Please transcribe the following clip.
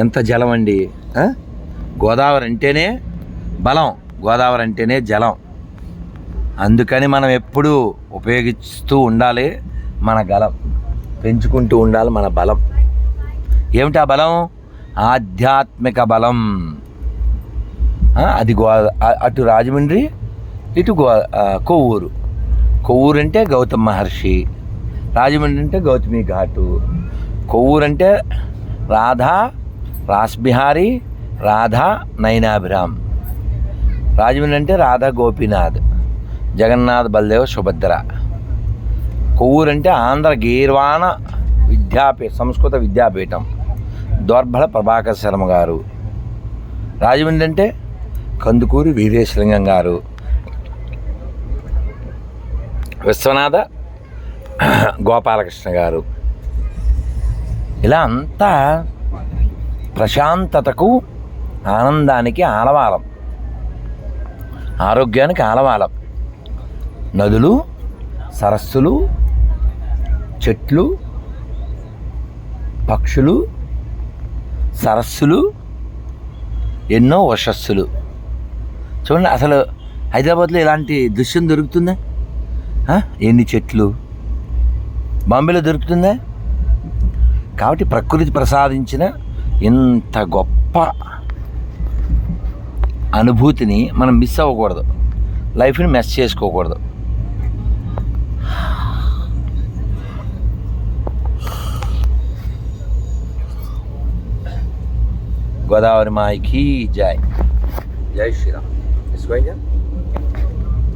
ఎంత జలం అండి. గోదావరి అంటేనే బలం, గోదావరి అంటేనే జలం. అందుకని మనం ఎప్పుడూ ఉపయోగిస్తూ ఉండాలి, మన గలం పెంచుకుంటూ ఉండాలి, మన బలం. ఏమిటి ఆ బలం? ఆధ్యాత్మిక బలం. అది అటు రాజమండ్రి, ఇటు కొవ్వూరు. కొవ్వూరు అంటే గౌతమ్ మహర్షి, రాజమండ్రి అంటే గౌతమి ఘాటు. కొవ్వూరు అంటే రాధా రాస్బిహారీ, రాధా నయనాభిరామ్. రాజమండ్రి అంటే రాధా గోపీనాథ్, జగన్నాథ్ బలదేవ్ సుభద్ర. కొవ్వూరు అంటే ఆంధ్ర గీర్వాణ సంస్కృత విద్యాపీఠం, దోర్బల ప్రభాకర్ శర్మ గారు. రాజమండ్రి అంటే కందుకూరి వీరేశలింగం గారు, విశ్వనాథ గోపాలకృష్ణ గారు. ఇలా అంతా ప్రశాంతతకు, ఆనందానికి ఆలవాలం, ఆరోగ్యానికి ఆలవాలం. నదులు, సరస్సులు, చెట్లు, పక్షులు, సరస్సులు, ఎన్నో వశస్సులు. చూడండి, అసలు హైదరాబాద్లో ఇలాంటి దృశ్యం దొరుకుతుందా? ఎన్ని చెట్లు బాంబేలో దొరుకుతుందా? కాబట్టి ప్రకృతి ప్రసాదించిన ఇంత గొప్ప అనుభూతిని మనం మిస్ అవ్వకూడదు, లైఫ్ని మెస్ చేసుకోకూడదు. గోదావరి మాయికి జై. జై శ్రీరామ్.